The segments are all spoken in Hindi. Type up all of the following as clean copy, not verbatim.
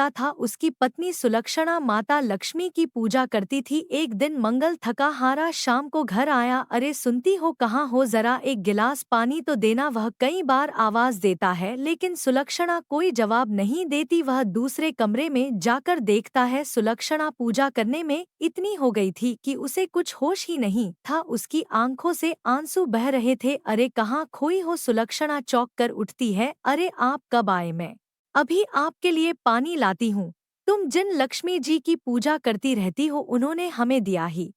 देखता था उसकी पत्नी सुलक्षणा माता लक्ष्मी की पूजा करती थी। एक दिन मंगल थका हारा शाम को घर आया। अरे सुनती हो, कहाँ हो, जरा एक गिलास पानी तो देना। वह कई बार आवाज देता है लेकिन सुलक्षणा कोई जवाब नहीं देती। वह दूसरे कमरे में जाकर देखता है सुलक्षणा पूजा करने में इतनी हो गई थी कि उसे कुछ होश ही नहीं था। उसकी आंखों से आंसू बह रहे थे। अरे कहाँ खोई हो, सुलक्षणा चौंक कर उठती है। अरे आप कब आए? मैं अभी आपके लिए पानी लाती हूँ। तुम जिन लक्ष्मी जी की पूजा करती रहती हो उन्होंने हमें दिया ही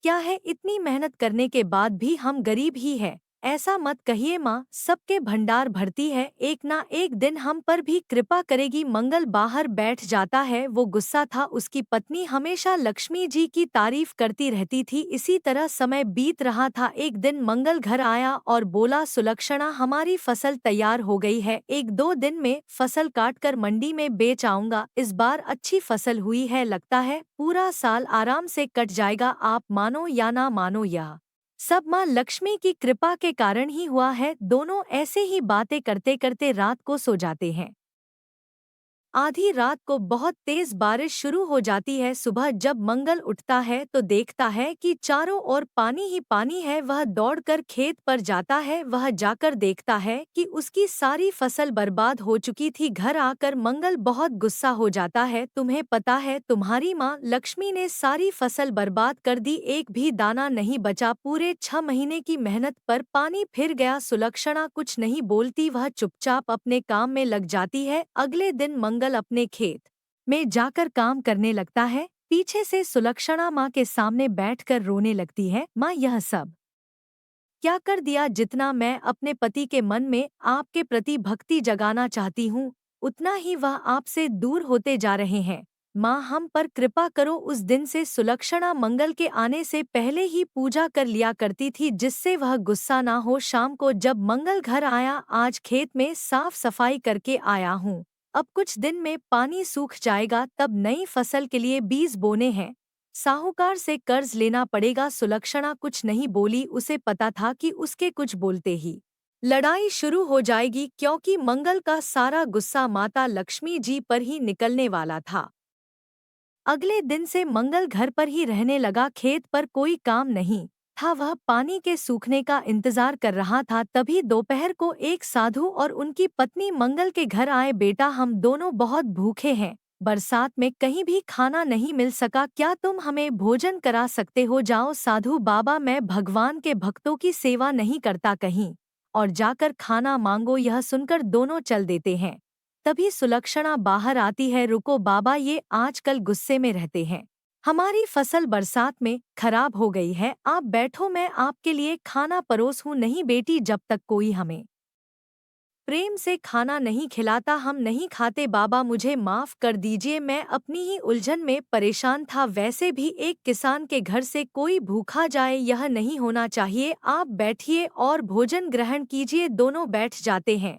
क्या है? इतनी मेहनत करने के बाद भी हम गरीब ही है। ऐसा मत कहिए माँ, सबके भंडार भरती है, एक ना एक दिन हम पर भी कृपा करेगी। मंगल बाहर बैठ जाता है। वो गुस्सा था, उसकी पत्नी हमेशा लक्ष्मी जी की तारीफ करती रहती थी। इसी तरह समय बीत रहा था। एक दिन मंगल घर आया और बोला, सुलक्षणा हमारी फसल तैयार हो गई है, 1-2 दिन में फसल काट कर मंडी में बेच आऊंगा। इस बार अच्छी फसल हुई है, लगता है पूरा साल आराम से कट जाएगा। आप मानो या ना मानो, यह सब माँ लक्ष्मी की कृपा के कारण ही हुआ है। दोनों ऐसे ही बातें करते करते रात को सो जाते हैं। आधी रात को बहुत तेज बारिश शुरू हो जाती है। सुबह जब मंगल उठता है तो देखता है कि चारों ओर पानी ही पानी है। वह दौड़कर खेत पर जाता है। वह जाकर देखता है कि उसकी सारी फसल बर्बाद हो चुकी थी। घर आकर मंगल बहुत गुस्सा हो जाता है। तुम्हें पता है, तुम्हारी माँ लक्ष्मी ने सारी फसल बर्बाद कर दी, एक भी दाना नहीं बचा। पूरे 6 महीने की मेहनत पर पानी फिर गया। सुलक्षणा कुछ नहीं बोलती, वह चुपचाप अपने काम में लग जाती है। अगले दिन मंगल अपने खेत में जाकर काम करने लगता है। पीछे से सुलक्षणा माँ के सामने बैठकर रोने लगती है। माँ, यह सब क्या कर दिया? जितना मैं अपने पति के मन में आपके प्रति भक्ति जगाना चाहती हूँ, उतना ही वह आपसे दूर होते जा रहे हैं। माँ, हम पर कृपा करो। उस दिन से सुलक्षणा मंगल के आने से पहले ही पूजा कर लिया करती थी, जिससे वह गुस्सा ना हो। शाम को जब मंगल घर आया, आज खेत में साफ सफाई करके आया हूँ, अब कुछ दिन में पानी सूख जाएगा, तब नई फसल के लिए बीज बोने हैं। साहूकार से कर्ज लेना पड़ेगा। सुलक्षणा कुछ नहीं बोली, उसे पता था कि उसके कुछ बोलते ही लड़ाई शुरू हो जाएगी, क्योंकि मंगल का सारा गुस्सा माता लक्ष्मी जी पर ही निकलने वाला था। अगले दिन से मंगल घर पर ही रहने लगा। खेत पर कोई काम नहीं था, वह पानी के सूखने का इंतजार कर रहा था। तभी दोपहर को एक साधु और उनकी पत्नी मंगल के घर आए। बेटा, हम दोनों बहुत भूखे हैं, बरसात में कहीं भी खाना नहीं मिल सका, क्या तुम हमें भोजन करा सकते हो? जाओ साधु बाबा, मैं भगवान के भक्तों की सेवा नहीं करता, कहीं और जाकर खाना मांगो। यह सुनकर दोनों चल देते हैं। तभी सुलक्षणा बाहर आती है। रुको बाबा, ये आजकल गुस्से में रहते हैं। हमारी फसल बरसात में खराब हो गई है, आप बैठो, मैं आपके लिए खाना परोस हूँ। नहीं बेटी, जब तक कोई हमें प्रेम से खाना नहीं खिलाता हम नहीं खाते। बाबा मुझे माफ कर दीजिए, मैं अपनी ही उलझन में परेशान था। वैसे भी एक किसान के घर से कोई भूखा जाए, यह नहीं होना चाहिए। आप बैठिए और भोजन ग्रहण कीजिए। दोनों बैठ जाते हैं।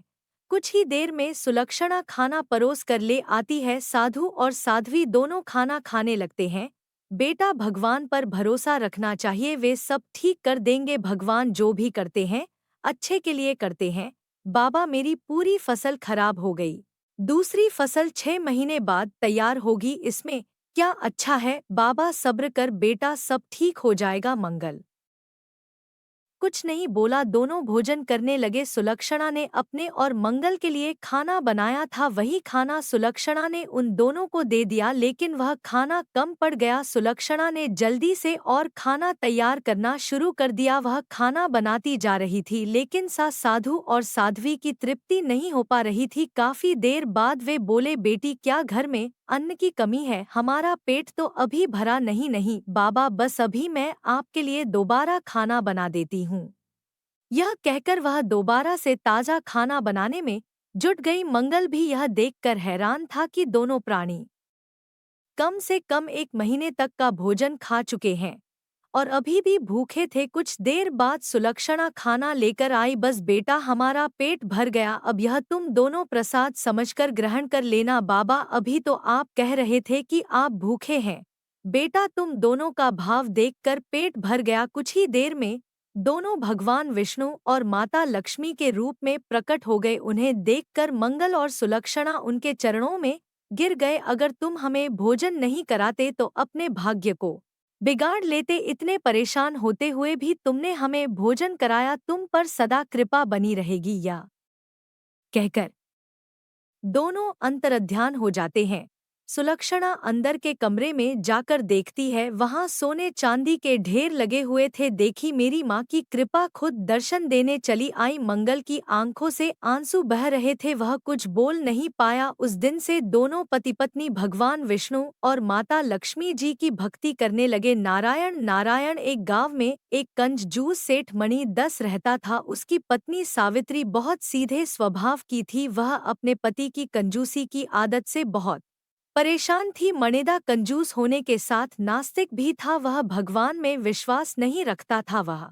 कुछ ही देर में सुलक्षणा खाना परोस कर ले आती है। साधु और साध्वी दोनों खाना खाने लगते हैं। बेटा, भगवान पर भरोसा रखना चाहिए, वे सब ठीक कर देंगे। भगवान जो भी करते हैं अच्छे के लिए करते हैं। बाबा, मेरी पूरी फसल खराब हो गई, दूसरी फसल 6 महीने बाद तैयार होगी, इसमें क्या अच्छा है? बाबा सब्र कर बेटा, सब ठीक हो जाएगा। मंगल कुछ नहीं बोला। दोनों भोजन करने लगे। सुलक्षणा ने अपने और मंगल के लिए खाना बनाया था, वही खाना सुलक्षणा ने उन दोनों को दे दिया, लेकिन वह खाना कम पड़ गया। सुलक्षणा ने जल्दी से और खाना तैयार करना शुरू कर दिया। वह खाना बनाती जा रही थी, लेकिन साधु और साध्वी की तृप्ति नहीं हो पा रही थी। काफी देर बाद वे बोले, बेटी, क्या घर में अन्न की कमी है? हमारा पेट तो अभी भरा नहीं। नहीं बाबा, बस अभी मैं आपके लिए दोबारा खाना बना देती हूँ। यह कहकर वह दोबारा से ताजा खाना बनाने में जुट गई। मंगल भी यह देखकर हैरान था कि दोनों प्राणी कम से कम 1 महीने तक का भोजन खा चुके हैं और अभी भी भूखे थे। कुछ देर बाद सुलक्षणा खाना लेकर आई। बस बेटा, हमारा पेट भर गया, अब यह तुम दोनों प्रसाद समझकर ग्रहण कर लेना। बाबा, अभी तो आप कह रहे थे कि आप भूखे हैं। बेटा, तुम दोनों का भाव देखकर पेट भर गया। कुछ ही देर में दोनों भगवान विष्णु और माता लक्ष्मी के रूप में प्रकट हो गए। उन्हें देखकर मंगल और सुलक्षणा उनके चरणों में गिर गए। अगर तुम हमें भोजन नहीं कराते तो अपने भाग्य को बिगाड़ लेते। इतने परेशान होते हुए भी तुमने हमें भोजन कराया, तुम पर सदा कृपा बनी रहेगी। या कहकर दोनों अंतर्ध्यान हो जाते हैं। सुलक्षणा अंदर के कमरे में जाकर देखती है, वहां सोने चांदी के ढेर लगे हुए थे। देखी मेरी माँ की कृपा खुद दर्शन देने चली आई। मंगल की आंखों से आंसू बह रहे थे, वह कुछ बोल नहीं पाया। उस दिन से दोनों पति पत्नी भगवान विष्णु और माता लक्ष्मी जी की भक्ति करने लगे। नारायण नारायण। एक गांव में एक कंजूस सेठ मणि दस रहता था। उसकी पत्नी सावित्री बहुत सीधे स्वभाव की थी। वह अपने पति की कंजूसी की आदत से बहुत परेशान थी। मणिदा कंजूस होने के साथ नास्तिक भी था। वह भगवान में विश्वास नहीं रखता था, वह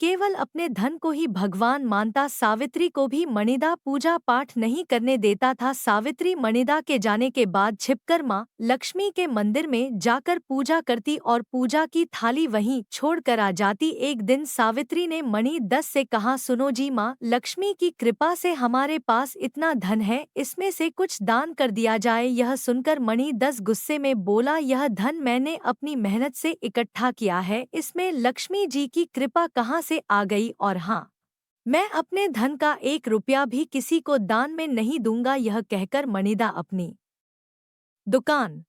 केवल अपने धन को ही भगवान मानता। सावित्री को भी मणिदा पूजा पाठ नहीं करने देता था। सावित्री मणिदा के जाने के बाद छिपकर माँ लक्ष्मी के मंदिर में जाकर पूजा करती और पूजा की थाली वहीं छोड़कर आ जाती। एक दिन सावित्री ने मणि दस से कहा, सुनो जी, माँ लक्ष्मी की कृपा से हमारे पास इतना धन है, इसमें से कुछ दान कर दिया जाए। यह सुनकर मणि दस गुस्से में बोला, यह धन मैंने अपनी मेहनत से इकट्ठा किया है, इसमें लक्ष्मी जी की कृपा कहाँ से आ गई? और हाँ, मैं अपने धन का 1 रुपया भी किसी को दान में नहीं दूंगा। यह कहकर मणिदा अपनी दुकान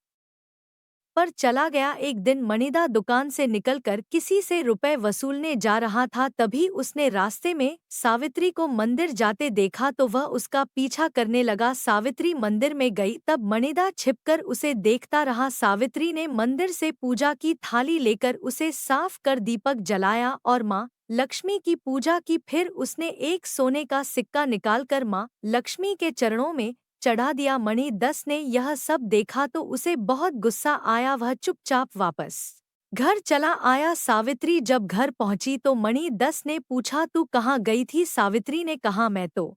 पर चला गया। एक दिन मणिदा दुकान से निकलकर किसी से रुपए वसूलने जा रहा था। तभी उसने रास्ते में सावित्री को मंदिर जाते देखा तो वह उसका पीछा करने लगा। सावित्री मंदिर में गई, तब मणिदा छिपकर उसे देखता रहा। सावित्री ने मंदिर से पूजा की थाली लेकर उसे साफ कर दीपक जलाया और माँ लक्ष्मी की पूजा की। फिर उसने एक सोने का सिक्का निकालकर माँ लक्ष्मी के चरणों में चढ़ा दिया। मणि दस ने यह सब देखा तो उसे बहुत गुस्सा आया। वह चुपचाप वापस घर चला आया। सावित्री जब घर पहुंची तो मणि दस ने पूछा, तू कहाँ गई थी? सावित्री ने कहा, मैं तो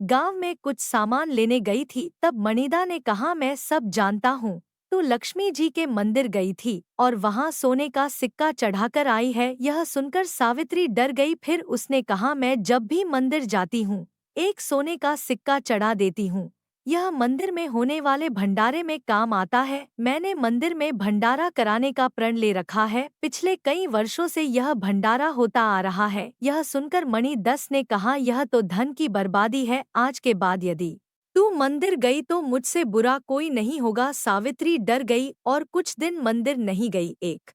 गांव में कुछ सामान लेने गई थी। तब मणिदा ने कहा, मैं सब जानता हूँ, तू लक्ष्मी जी के मंदिर गई थी और वहां सोने का सिक्का चढ़ाकर आई है। यह सुनकर सावित्री डर गई। फिर उसने कहा, मैं जब भी मंदिर जाती हूँ एक सोने का सिक्का चढ़ा देती हूँ। यह मंदिर में होने वाले भंडारे में काम आता है। मैंने मंदिर में भंडारा कराने का प्रण ले रखा है। पिछले कई वर्षों से यह भंडारा होता आ रहा है। यह सुनकर मणि दस ने कहा, यह तो धन की बर्बादी है। आज के बाद यदि तू मंदिर गई तो मुझसे बुरा कोई नहीं होगा। सावित्री डर गई और कुछ दिन मंदिर नहीं गई। एक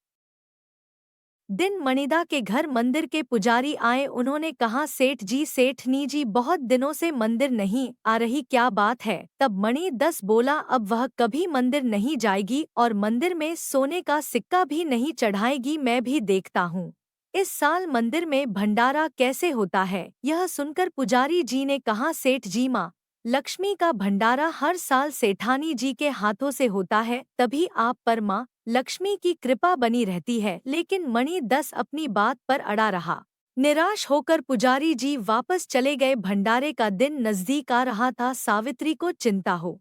दिन मणिदा के घर मंदिर के पुजारी आए। उन्होंने कहा, सेठ जी, सेठनी जी बहुत दिनों से मंदिर नहीं आ रही, क्या बात है? तब मणि दस बोला, अब वह कभी मंदिर नहीं जाएगी और मंदिर में सोने का सिक्का भी नहीं चढ़ाएगी। मैं भी देखता हूँ इस साल मंदिर में भंडारा कैसे होता है। यह सुनकर पुजारी जी ने कहा, सेठ जी, माँ लक्ष्मी का भंडारा हर साल सेठानी जी के हाथों से होता है, तभी आप पर माँ लक्ष्मी की कृपा बनी रहती है। लेकिन मणि दस अपनी बात पर अड़ा रहा। निराश होकर पुजारी जी वापस चले गए। भंडारे का दिन नजदीक आ रहा था। सावित्री को चिंता हो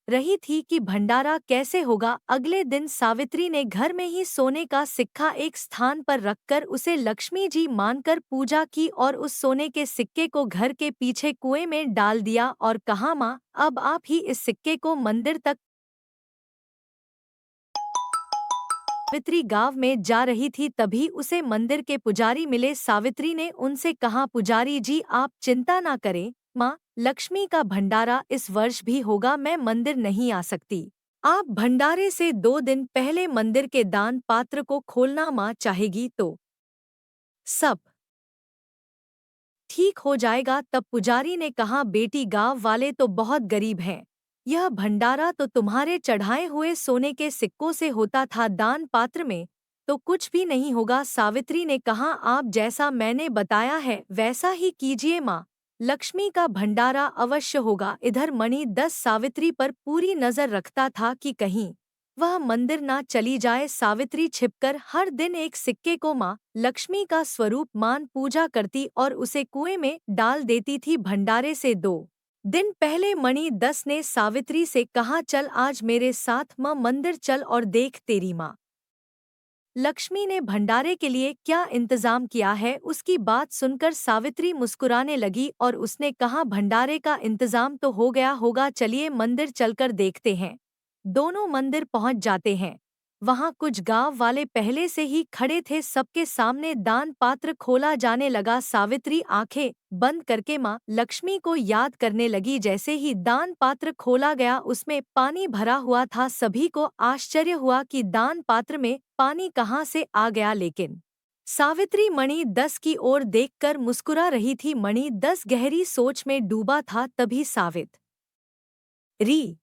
रही थी कि भंडारा कैसे होगा। अगले दिन सावित्री ने घर में ही सोने का सिक्का एक स्थान पर रखकर उसे लक्ष्मी जी मानकर पूजा की और उस सोने के सिक्के को घर के पीछे कुएं में डाल दिया और कहा, माँ अब आप ही इस सिक्के को मंदिर तक। सावित्री गांव में जा रही थी, तभी उसे मंदिर के पुजारी मिले। सावित्री ने उनसे कहा, पुजारी जी आप चिंता ना करें, माँ लक्ष्मी का भंडारा इस वर्ष भी होगा। मैं मंदिर नहीं आ सकती, आप भंडारे से 2 दिन पहले मंदिर के दान पात्र को खोलना, माँ चाहेगी तो सब ठीक हो जाएगा। तब पुजारी ने कहा, बेटी गांव वाले तो बहुत गरीब हैं, यह भंडारा तो तुम्हारे चढ़ाए हुए सोने के सिक्कों से होता था, दान पात्र में तो कुछ भी नहीं होगा। सावित्री ने कहा, आप जैसा मैंने बताया है वैसा ही कीजिए, माँ लक्ष्मी का भंडारा अवश्य होगा। इधर मणि दस सावित्री पर पूरी नजर रखता था कि कहीं वह मंदिर ना चली जाए। सावित्री छिपकर हर दिन एक सिक्के को माँ लक्ष्मी का स्वरूप मान पूजा करती और उसे कुएं में डाल देती थी। भंडारे से 2 दिन पहले मणि दस ने सावित्री से कहा, चल आज मेरे साथ माँ मंदिर चल और देख तेरी माँ लक्ष्मी ने भंडारे के लिए क्या इंतजाम किया है। उसकी बात सुनकर सावित्री मुस्कुराने लगी और उसने कहा, भंडारे का इंतजाम तो हो गया होगा, चलिए मंदिर चलकर देखते हैं। दोनों मंदिर पहुंच जाते हैं। वहां कुछ गांव वाले पहले से ही खड़े थे। सबके सामने दान पात्र खोला जाने लगा। सावित्री आंखें बंद करके मां लक्ष्मी को याद करने लगी। जैसे ही दान पात्र खोला गया उसमें पानी भरा हुआ था। सभी को आश्चर्य हुआ कि दान पात्र में पानी कहाँ से आ गया, लेकिन सावित्री मणि 10 की ओर देखकर मुस्कुरा रही थी। मणि 10 गहरी सोच में डूबा था। तभी सावित्री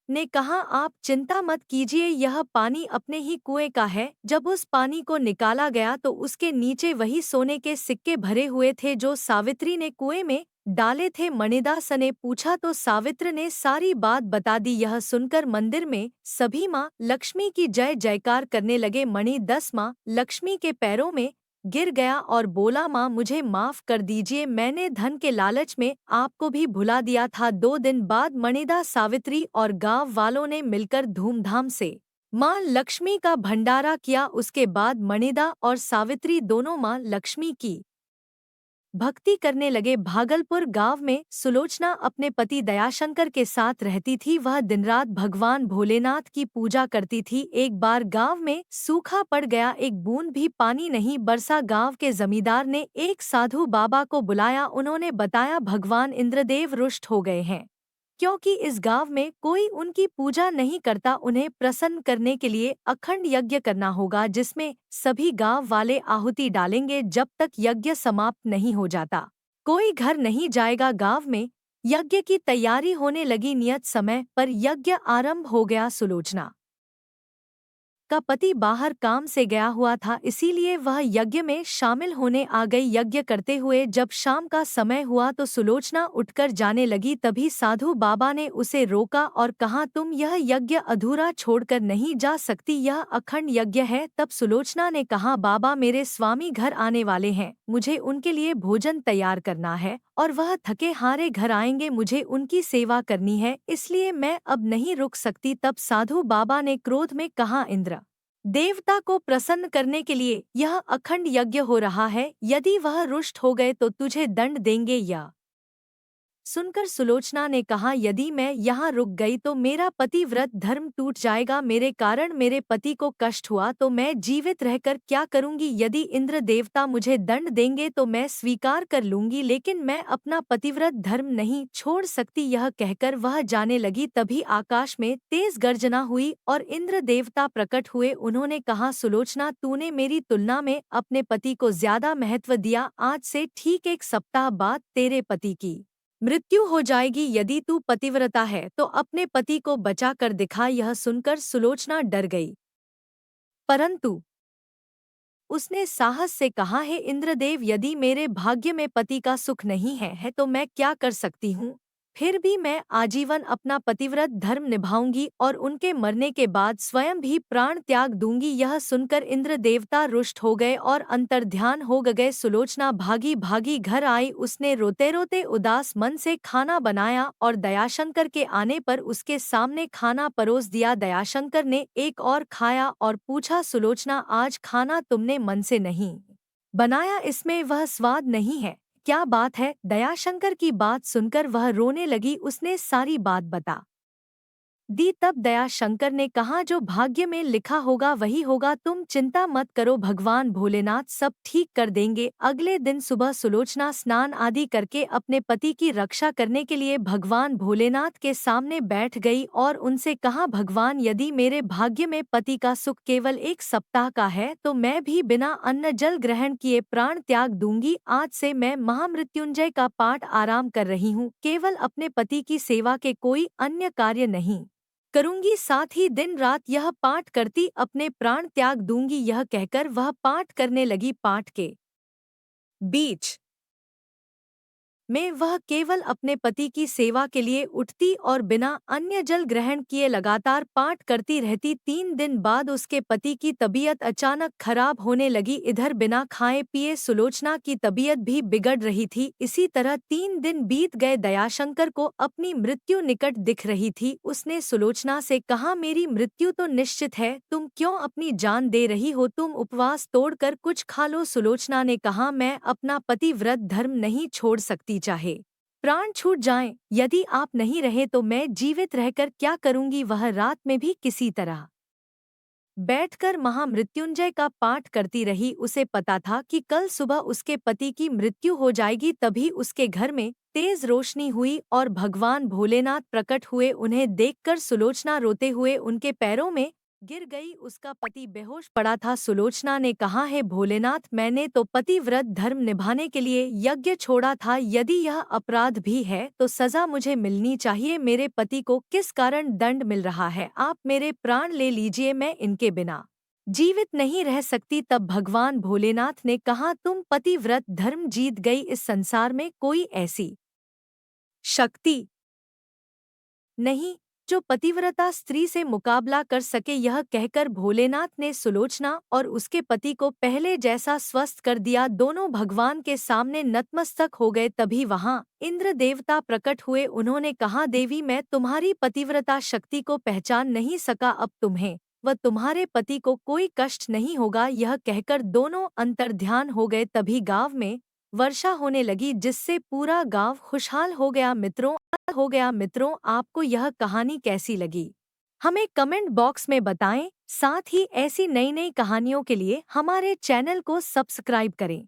ने कहा, आप चिंता मत कीजिए, यह पानी अपने ही कुएं का है। जब उस पानी को निकाला गया तो उसके नीचे वही सोने के सिक्के भरे हुए थे जो सावित्री ने कुएं में डाले थे। मणिदास ने पूछा तो सावित्र ने सारी बात बता दी। यह सुनकर मंदिर में सभी माँ लक्ष्मी की जय जयकार करने लगे। मणिदास माँ लक्ष्मी के पैरों में गिर गया और बोला, माँ मुझे माफ कर दीजिए, मैंने धन के लालच में आपको भी भुला दिया था। 2 दिन बाद मणिदास, सावित्री और गांव वालों ने मिलकर धूमधाम से माँ लक्ष्मी का भंडारा किया। उसके बाद मणिदा और सावित्री दोनों माँ लक्ष्मी की भक्ति करने लगे। भागलपुर गांव में सुलोचना अपने पति दयाशंकर के साथ रहती थी। वह दिनरात भगवान भोलेनाथ की पूजा करती थी। एक बार गांव में सूखा पड़ गया, एक बूंद भी पानी नहीं बरसा। गांव के जमींदार ने एक साधु बाबा को बुलाया। उन्होंने बताया, भगवान इंद्रदेव रुष्ट हो गए हैं क्योंकि इस गांव में कोई उनकी पूजा नहीं करता। उन्हें प्रसन्न करने के लिए अखंड यज्ञ करना होगा, जिसमें सभी गांव वाले आहुति डालेंगे जब तक यज्ञ समाप्त नहीं हो जाता। कोई घर नहीं जाएगा। गांव में यज्ञ की तैयारी होने लगी। नियत समय पर यज्ञ आरंभ हो गया। सुलोचना का पति बाहर काम से गया हुआ था, इसीलिए वह यज्ञ में शामिल होने आ गई। यज्ञ करते हुए जब शाम का समय हुआ तो सुलोचना उठकर जाने लगी। तभी साधु बाबा ने उसे रोका और कहा, तुम यह यज्ञ अधूरा छोड़कर नहीं जा सकती, यह अखंड यज्ञ है। तब सुलोचना ने कहा, बाबा मेरे स्वामी घर आने वाले हैं, मुझे उनके लिए भोजन तैयार करना है और वह थके हारे घर आएंगे, मुझे उनकी सेवा करनी है, इसलिए मैं अब नहीं रुक सकती। तब साधु बाबा ने क्रोध में कहा, इंद्र देवता को प्रसन्न करने के लिए यह अखंड यज्ञ हो रहा है, यदि वह रुष्ट हो गए तो तुझे दंड देंगे। या सुनकर सुलोचना ने कहा, यदि मैं यहाँ रुक गई तो मेरा पतिव्रत धर्म टूट जाएगा, मेरे कारण मेरे पति को कष्ट हुआ तो मैं जीवित रहकर क्या करूंगी। यदि इंद्र देवता मुझे दंड देंगे तो मैं स्वीकार कर लूंगी, लेकिन मैं अपना पतिव्रत धर्म नहीं छोड़ सकती। यह कहकर वह जाने लगी। तभी आकाश में तेज गर्जना हुई और इंद्र देवता प्रकट हुए। उन्होंने कहा, सुलोचना तूने मेरी तुलना में अपने पति को ज्यादा महत्व दिया। आज से ठीक 1 सप्ताह बाद तेरे पति की मृत्यु हो जाएगी। यदि तू पतिव्रता है तो अपने पति को बचा कर दिखा। यह सुनकर सुलोचना डर गई, परंतु उसने साहस से कहा, हे इंद्रदेव, यदि मेरे भाग्य में पति का सुख नहीं है तो मैं क्या कर सकती हूँ। फिर भी मैं आजीवन अपना पतिव्रत धर्म निभाऊंगी और उनके मरने के बाद स्वयं भी प्राण त्याग दूंगी। यह सुनकर इंद्र देवता रुष्ट हो गए और अंतर्ध्यान हो गए। सुलोचना भागी भागी घर आई। उसने रोते रोते उदास मन से खाना बनाया और दयाशंकर के आने पर उसके सामने खाना परोस दिया। दयाशंकर ने एक और खाया और पूछा, सुलोचना आज खाना तुमने मन से नहीं बनाया, इसमें वह स्वाद नहीं है, क्या बात है। दयाशंकर की बात सुनकर वह रोने लगी। उसने सारी बात बता दी। तब दयाशंकर ने कहा, जो भाग्य में लिखा होगा वही होगा, तुम चिंता मत करो, भगवान भोलेनाथ सब ठीक कर देंगे। अगले दिन सुबह सुलोचना स्नान आदि करके अपने पति की रक्षा करने के लिए भगवान भोलेनाथ के सामने बैठ गई और उनसे कहा, भगवान यदि मेरे भाग्य में पति का सुख केवल 1 सप्ताह का है तो मैं भी बिना अन्न जल ग्रहण किए प्राण त्याग दूंगी। आज से मैं महामृत्युंजय का पाठ आराम कर रही हूँ, केवल अपने पति की सेवा के कोई अन्य कार्य नहीं करूंगी, साथ ही दिन रात यह पाठ करती अपने प्राण त्याग दूंगी। यह कहकर वह पाठ करने लगी। पाठ के बीच में वह केवल अपने पति की सेवा के लिए उठती और बिना अन्य जल ग्रहण किए लगातार पाठ करती रहती। 3 दिन बाद उसके पति की तबीयत अचानक खराब होने लगी। इधर बिना खाए पिए सुलोचना की तबीयत भी बिगड़ रही थी। इसी तरह 3 दिन बीत गए। दयाशंकर को अपनी मृत्यु निकट दिख रही थी। उसने सुलोचना से कहा, मेरी मृत्यु तो निश्चित है, तुम क्यों अपनी जान दे रही हो? तुम उपवास तोड़कर कुछ खा लो। सुलोचना ने कहा, मैं अपना पतिव्रत धर्म नहीं छोड़ सकती, चाहे प्राण छूट जाएं। यदि आप नहीं रहे तो मैं जीवित रहकर क्या करूंगी? वह रात में भी किसी तरह बैठकर महामृत्युंजय का पाठ करती रही। उसे पता था कि कल सुबह उसके पति की मृत्यु हो जाएगी। तभी उसके घर में तेज रोशनी हुई और भगवान भोलेनाथ प्रकट हुए। उन्हें देखकर सुलोचना रोते हुए उनके पैरों में गिर गई। उसका पति बेहोश पड़ा था। सुलोचना ने कहा, है भोलेनाथ, मैंने तो पतिव्रत धर्म निभाने के लिए यज्ञ छोड़ा था। यदि यह अपराध भी है तो सजा मुझे मिलनी चाहिए। मेरे पति को किस कारण दंड मिल रहा है? आप मेरे प्राण ले लीजिए, मैं इनके बिना जीवित नहीं रह सकती। तब भगवान भोलेनाथ ने कहा, तुम पतिव्रत धर्म जीत गई। इस संसार में कोई ऐसी शक्ति नहीं जो पतिव्रता स्त्री से मुकाबला कर सके। यह कहकर भोलेनाथ ने सुलोचना और उसके पति को पहले जैसा स्वस्थ कर दिया। दोनों भगवान के सामने नतमस्तक हो गए। तभी वहां इंद्र देवता प्रकट हुए। उन्होंने कहा, देवी, मैं तुम्हारी पतिव्रता शक्ति को पहचान नहीं सका। अब तुम्हें व तुम्हारे पति को कोई कष्ट नहीं होगा। यह कहकर दोनों अंतर्ध्यान हो गए। तभी गांव में वर्षा होने लगी, जिससे पूरा गांव खुशहाल हो गया। मित्रों, आपको यह कहानी कैसी लगी? हमें कमेंट बॉक्स में बताएं। साथ ही ऐसी नई नई कहानियों के लिए हमारे चैनल को सब्सक्राइब करें।